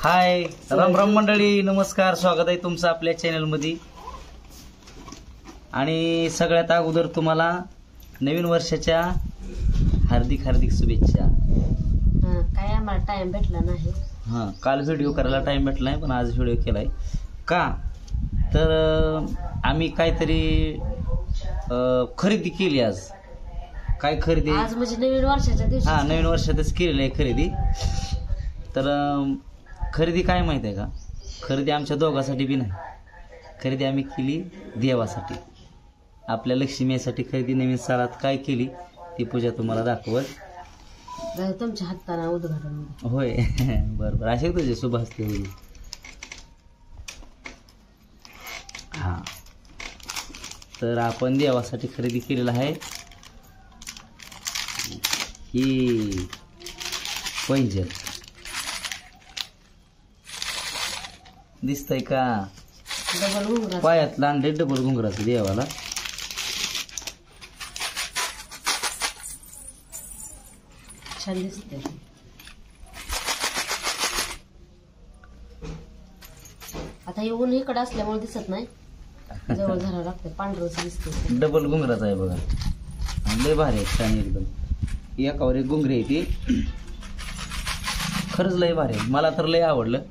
हाय राम राम मंडळी, नमस्कार, स्वागत आहे तुमचं आपल्या चॅनल मध्ये। आणि सगळ्यात अगोदर तुम्हाला नवीन वर्षाच्या हार्दिक हार्दिक शुभेच्छा। काय आम्हाला टाइम भेटला नाही। काल व्हिडिओ करायला टाइम भेटला नाही, पण आज व्हिडिओ केलाय का तर आम्ही काहीतरी खरेदी केली। आज काय खरेदी? आज म्हणजे नवीन वर्षाच्या दिवशी। नवीन वर्षातच केलेली आहे खरेदी। तर खरेदी काय माहिती आहे का? खरेदी आमच्या दोघांसाठी बी नाही, खरेदी आम्ही केली देवासाठी, आपल्या लक्ष्मीसाठी खरेदी। नवीन सालात काय केली ती पूजा तुम्हाला दाखवत तुमच्या हाताने उद्घाटन होय। बरं बरं, असे तुझे शुभ हस्ते होईल। तर आपण देवासाठी खरेदी केलेला आहे ही पैंजण, दिसतंय का? डबल घुंगरा पायातला आणले डबल घुंगराचं देवाला। छान दिसते। आता येऊन इकडे असल्यामुळे दिसत नाही, जवळ झाला लागतं, पांढरच दिसते। डबल घुंगराचा आहे बघा, आणि लय भारी आहे, छान एकदम। एकावर एक घुंगरी आहे ती, खरंच लय भारी आहे, मला तर लय आवडलं।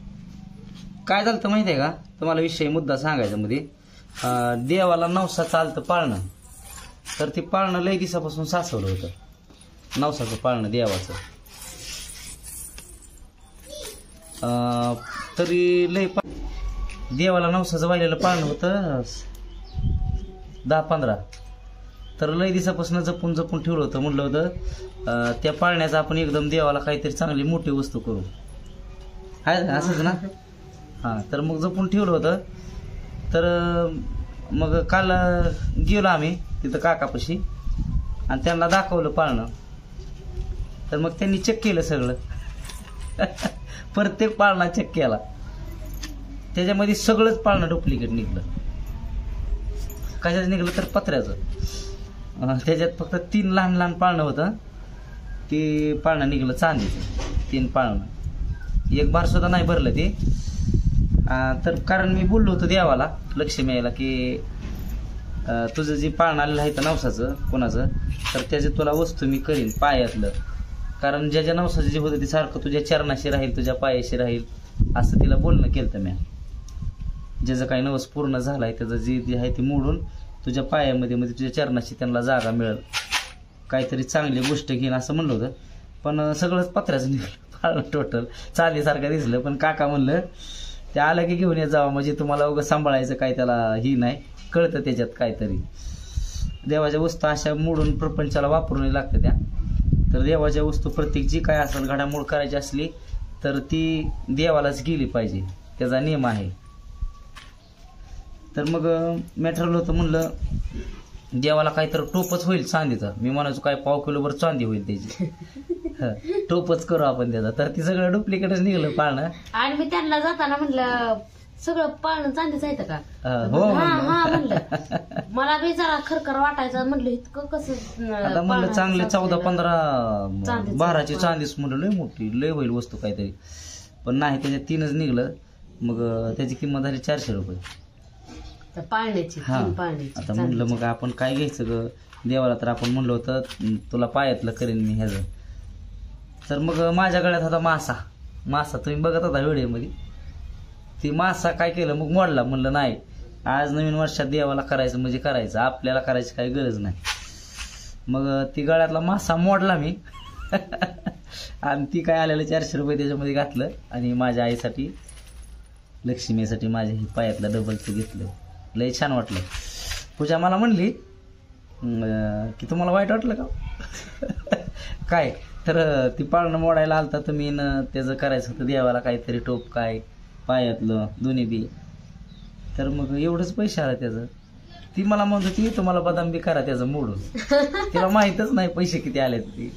काय झालं तर माहिती आहे का तुम्हाला? विषय मुद्दा सांगायचा मध्ये, देवाला नवसा चालतं पाळणं, तर ते पाळणं लय दिवसापासून साचवलं होतं, नवसाचं पाळणं देवाचं। तरी लय देवाला नवसाचं वाहिलेलं पाळणं होतं 10-15, तर लय दिवसापासून जपून जपून ठेवलं होतं। म्हटलं होतं त्या पाळण्याचं आपण एकदम देवाला काहीतरी चांगली मोठी वस्तू करू, आहे असंच ना? तर मग जपून ठेवलं होतं। तर मग काल गेलो आम्ही तिथं काकापाशी आणि त्यांना दाखवलं पाळणं, तर मग त्यांनी चेक केलं सगळं। प्रत्येक पाळणा चेक केला, त्याच्यामध्ये सगळंच पाळणं डुप्लिकेट निघलं। कशाचं निघलं तर पत्र्याचं। त्याच्यात फक्त 3 लहान लहान पाळणं होतं, ते पाळणं निघलं चांदीचं, 3 पाळणं, एक बार सुद्धा नाही भरलं ते। तर कारण मी बोललो होतो देवाला, लक्ष्मी यायला, की तुझं जे पाळणं आलेलं आहे तर नवसाचं कोणाचं, तर त्याचे तुला वस्तू मी करीन पायातलं, कारण ज्याच्या नवसाचं जे होतं ते सारखं तुझ्या चरणाशी राहील, तुझ्या पायाशी राहील, असं तिला बोलणं केलं तर मी। ज्याचं काही नवस पूर्ण झालं आहे त्याचं जे आहे ते मोडून तुझ्या पायामध्ये म्हणजे तुझ्या चरणाशी त्यांना जागा मिळेल, काहीतरी चांगली गोष्ट घेईन असं म्हणलं होतं। पण सगळंच पत्र्याचं निघलं पाळणं, टोटल चांदीसारखं दिसलं। पण काका म्हणलं ते आलं की घेऊन येत जावं, म्हणजे तुम्हाला उगाच सांभाळायचं काय, त्याला ही नाही कळतं त्याच्यात काहीतरी। देवाच्या वस्तू अशा मोडून प्रपंचाला वापरून लागतं त्या। तर देवाच्या वस्तू प्रत्येक जी काय असेल घडामोड करायची असली तर ती देवालाच गेली पाहिजे, त्याचा नियम आहे। तर मग मी ठरवलं होतं, म्हणलं देवाला काहीतरी टोपच होईल चांदीचा, मी म्हणायचो काय 1/2 किलोभर चांदी होईल त्याची, टोपच करू आपण त्याचा। तर ती सगळं डुप्लिकेटच निघलं पाळणं। आणि मी त्यांना जाताना म्हणलं सगळं पाळणं चांदीच आहे का? हो म्हणलं, मला बी जरा खरखर वाटायचं, म्हणलं इतकं कसं आता म्हणलं चांगले 14-15 बाराची चांदीच म्हणलं लय मोठी, लय होईल वस्तू काहीतरी, पण नाही, त्याच्यात 3च निघलं। मग त्याची किंमत झाली 400 रुपये पाळण्याची। आता म्हणलं मग आपण काय घ्यायचं ग देवाला, तर आपण म्हणलं होतं तुला पायातलं करेन मी ह्याचं। तर मग माझ्या गळ्यात होता मासा, तुम्ही बघत होता व्हिडिओमध्ये, ती मासा काय केलं मग मोडला। म्हणलं नाही, आज नवीन वर्षात देवाला करायचं म्हणजे करायचं, आपल्याला करायची काही गरज नाही। मग ती गळ्यातला मासा मोडला मी आणि ती काय आलेलं 400 रुपये त्याच्यामध्ये घातलं, आणि माझ्या आईसाठी लक्ष्मीसाठी माझ्या ही पायातलं डबलचं घेतलं। लय छान वाटलं। पूजा मला म्हणली की तुम्हाला वाईट वाटलं का? काय तर ती पाळणं मोडायला आलता तुम्ही, त्याचं करायचं होतं देवाला काहीतरी टोप काय पायातलं दोन्ही बी, तर मग एवढंच पैसे आला त्याचं। ती मला म्हणत होती तुम्हाला बदाम बी करा त्याचं मोडून, तिला माहीतच नाही पैसे किती आले ती।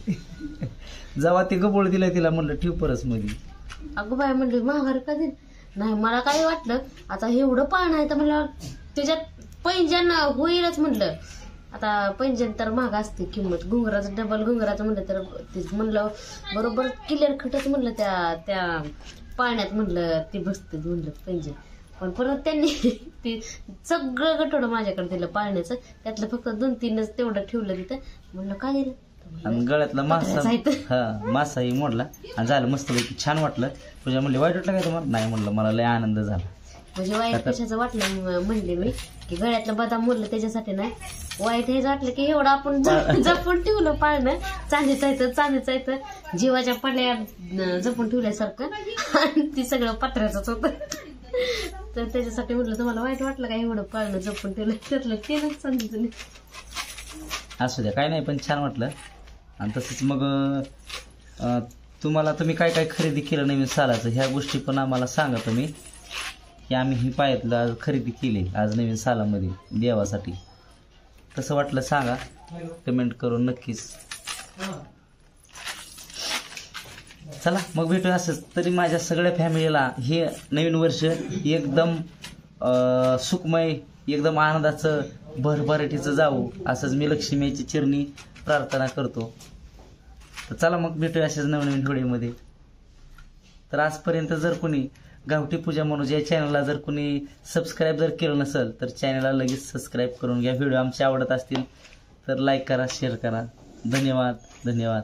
जेव्हा ती गबोळ दिलं तिला म्हणलं ठेव परस मध्ये, अगो बाय म्हणलं महागार कधी नाही। मला काय वाटलं आता एवढं पाळणं आहे तर म्हणलं त्याच्यात पैंजण होईलच, म्हणलं आता पैंजण तर महाग असते किंमत, घुंगराचं डबल घुंगराचं म्हणलं तर तेच म्हणलं बरोबर क्लिअर खटच म्हणलं त्या पाण्यात म्हणलं ती बसते म्हणलं पैंजण. पण परत त्यांनी ते सगळं गठोडं माझ्याकडे दिलं पाळण्याचं. त्यातलं फक्त 2-3च तेवढं ठेवलं तिथं. म्हणलं काय दिलं, आणि गळ्यातला मासाही मोडला आणि झालं मस्त छान वाटलं. तुझ्या म्हणले वाईट वाटलं काय तुम्हाला? नाही म्हणलं मला लय आनंद झाला. म्हणजे वाईट कशाचं वाटलं म्हणले मी की गळ्यातलं बदाम मोडलं त्याच्यासाठी नाही. वाईट हे वाटलं की एवढं आपण जपून ठेवलं पाळणं. चांदीचं येतं जीवाच्या पडल्या जपून ठेवल्यासारखं आणि ती सगळं पत्र्याचंच होतं. तर त्याच्यासाठी म्हटलं तुम्हाला वाईट वाटलं का एवढं पाळणं जपून ठेवलं? त्यातलं तेच चांदीचं नाही. असू द्या काय नाही, पण छान वाटलं. आणि तसंच मग तुम्ही काय काय खरेदी केलं नवीन सालाचं ह्या गोष्टी पण आम्हाला सांगा तुम्ही, की आम्ही ही पायातलं आज खरेदी केली आज नवीन सालामध्ये देवासाठी. कसं वाटलं सांगा कमेंट करून नक्कीच. चला मग भेटूया असंच. तरी माझ्या सगळ्या फॅमिलीला हे नवीन वर्ष एकदम सुखमय, एकदम आनंदाचं भरभराटीचं जावं असंच मी लक्ष्मीची चिरणी प्रार्थना करतो. तर चला मग भेटूया अशाच नवीन व्हिडिओमध्ये. तर आजपर्यंत जर कोणी गावठी पूजा मनोज या चॅनलला जर कोणी सबस्क्राईब जर केलं नसेल तर चॅनलला लगेच सबस्क्राईब करून घ्या. व्हिडिओ आमचे आवडत असतील तर लाईक करा, शेअर करा. धन्यवाद.